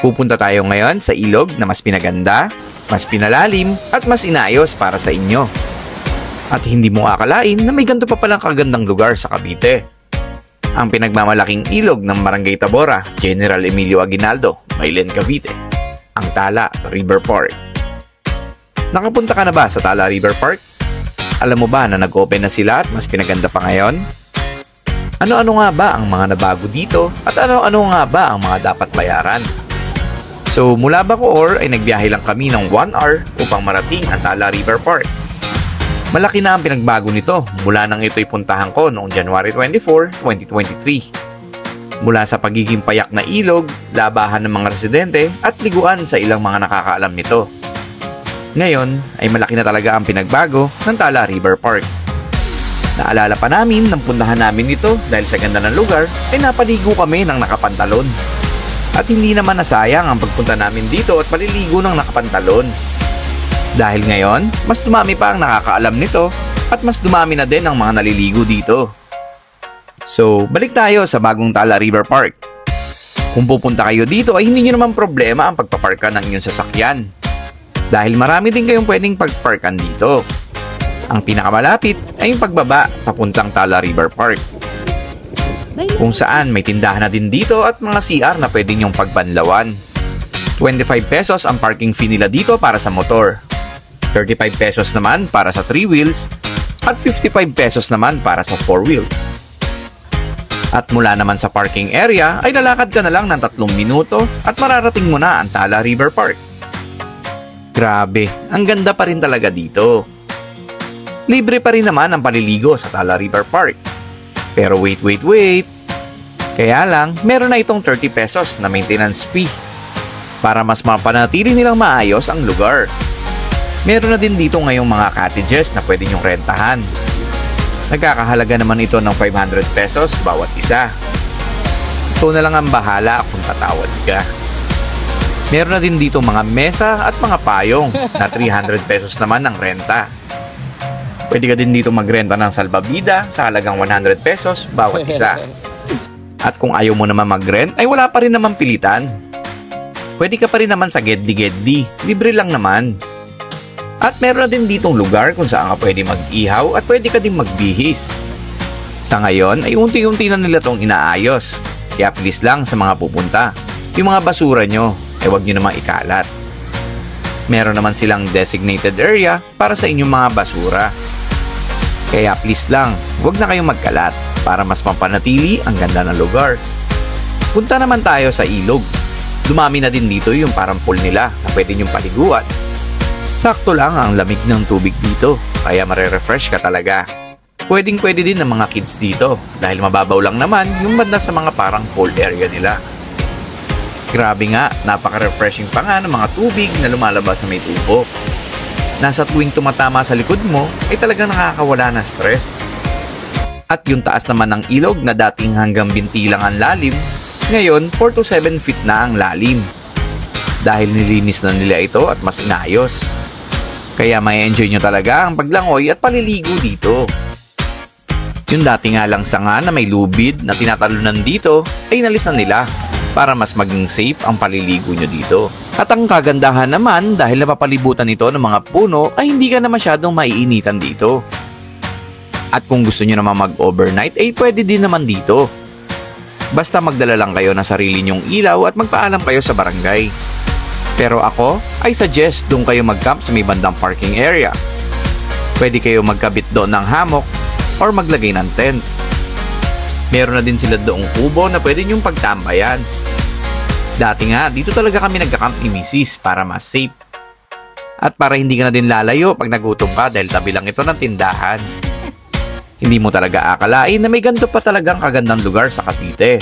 Pupunta tayo ngayon sa ilog na mas pinaganda, mas pinalalim at mas inaayos para sa inyo. At hindi mo akalain na may ganito pa palang kagandang lugar sa Cavite. Ang pinagmamalaking ilog ng Barangay Tabora, General Emilio Aguinaldo, Mailen, Cavite, ang Tala River Park. Nakapunta ka na ba sa Tala River Park? Alam mo ba na nag-open na sila at mas pinaganda pa ngayon? Ano-ano nga ba ang mga nabago dito at ano-ano nga ba ang mga dapat bayaran? So mula Bacoor ay nagbiyahe lang kami ng 1 hour upang marating ang Tala River Park. Malaki na ang pinagbago nito mula nang ito'y puntahan ko noong January 24, 2023. Mula sa pagiging payak na ilog, labahan ng mga residente at liguan sa ilang mga nakakaalam nito. Ngayon ay malaki na talaga ang pinagbago ng Tala River Park. Naalala pa namin nang puntahan namin ito dahil sa ganda ng lugar ay napaligo kami ng nakapantalon. At hindi naman nasayang ang pagpunta namin dito at paliligo ng nakapantalon. Dahil ngayon, mas dumami pa ang nakakaalam nito at mas dumami na din ang mga naliligo dito. So, balik tayo sa bagong Tala River Park. Kung pupunta kayo dito ay hindi nyo naman problema ang pagpaparka ng inyong sasakyan. Dahil marami din kayong pwedeng pagparkan dito. Ang pinakamalapit ay yung pagbaba papuntang Tala River Park. Kung saan may tindahan na din dito at mga CR na pwede nyong pagbanlawan. 25 pesos ang parking fee nila dito para sa motor. 35 pesos naman para sa 3 wheels at 55 pesos naman para sa 4 wheels. At mula naman sa parking area ay lalakad ka na lang ng 3 minuto at mararating mo na ang Tala River Park. Grabe, ang ganda pa rin talaga dito. Libre pa rin naman ang paliligo sa Tala River Park. Pero wait. Kaya lang, meron na itong 30 pesos na maintenance fee para mas mapanatili nilang maayos ang lugar. Meron na din dito ngayong mga cottages na pwede nyong rentahan. Nagkakahalaga naman ito ng 500 pesos bawat isa. Ito na lang ang bahala kung tatawad ka. Meron na din dito mga mesa at mga payong na 300 pesos naman ang renta. Pwede ka din dito magrenta ng salbabida sa halagang 100 pesos bawat isa. At kung ayaw mo naman mag-rent ay wala pa rin naman pilitan. Pwede ka pa rin naman sa Geddi, libre lang naman. At meron na din ditong lugar kung saan ka pwede mag-ihaw at pwede ka din magbihis. Sa ngayon ay unti-unti na nila itong inaayos. Kaya please lang sa mga pupunta, yung mga basura nyo ay huwag nyo namang ikalat. Meron naman silang designated area para sa inyong mga basura. Kaya please lang, huwag na kayong magkalat para mas mapanatili ang ganda ng lugar. Punta naman tayo sa ilog. Dumami na din dito yung parang pool nila na pwede nyong paliguan. Sakto lang ang lamig ng tubig dito, kaya marerefresh ka talaga. Pwedeng-pwede din ng mga kids dito dahil mababaw lang naman yung banda sa mga parang pool area nila. Grabe nga, napaka-refreshing pa nga ng mga tubig na lumalabas sa may tubo. Nasa tuwing tumatama sa likod mo ay talagang nakakawala ng stress. At yung taas naman ng ilog na dating hanggang binti lang ang lalim, ngayon 4 to 7 feet na ang lalim. Dahil nilinis na nila ito at mas inayos. Kaya may enjoy nyo talaga ang paglangoy at paliligo dito. Yung dati nga lang sanga na may lubid na tinatalunan dito ay inalis na nila para mas maging safe ang paliligo nyo dito. At ang kagandahan naman dahil napapalibutan ito ng mga puno ay hindi ka na masyadong maiinitan dito. At kung gusto nyo naman mag-overnight ay pwede din naman dito. Basta magdala lang kayo ng sarili nyong ilaw at magpaalam kayo sa barangay. Pero ako ay suggest doon kayo mag-camp sa may bandang parking area. Pwede kayo magkabit doon ng hammock or maglagay ng tent. Meron na din sila doong kubo na pwede nyong pagtambayan. Dati nga, dito talaga kami nagka-camp ni Mrs. para mas safe. At para hindi ka na din lalayo pag nagutom ka dahil tabi lang ito ng tindahan. Hindi mo talaga akalain na may ganito pa talagang kagandang lugar sa Cavite.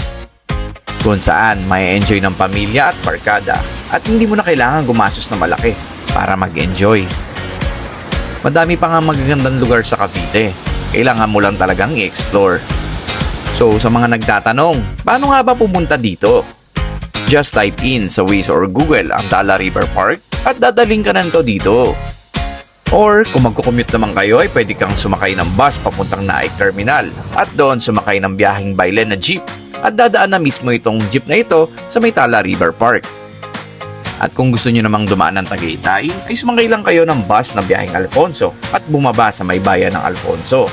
Kung saan may enjoy ng pamilya at barkada at hindi mo na kailangan gumastos na malaki para mag-enjoy. Madami pa nga magagandang lugar sa Cavite. Kailangan mo lang talagang i-explore. So sa mga nagtatanong, paano nga ba pumunta dito? Just type in sa Waze or Google ang Tala River Park at dadaling ka na nito dito. Or kung magkukommute naman kayo ay pwede kang sumakay ng bus papuntang Naik Terminal at doon sumakay ng biyaheng Bailen na jeep at dadaan na mismo itong jeep na ito sa may Tala River Park. At kung gusto nyo namang dumaan ng Tagaytay, ay sumakay lang kayo ng bus na biyaheng Alfonso at bumaba sa may bayan ng Alfonso.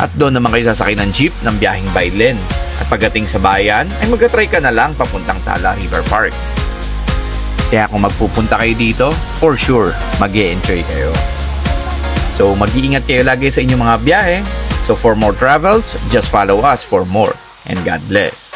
At doon naman kayo sasakay ng jeep ng biyaheng Bailen. At pagdating sa bayan, ay mag-try ka na lang papuntang Tala River Park. Kaya kung magpupunta kayo dito, for sure, mag-e-enjoy kayo. So mag-iingat kayo lagi sa inyong mga biyahe. So for more travels, just follow us for more. And God bless.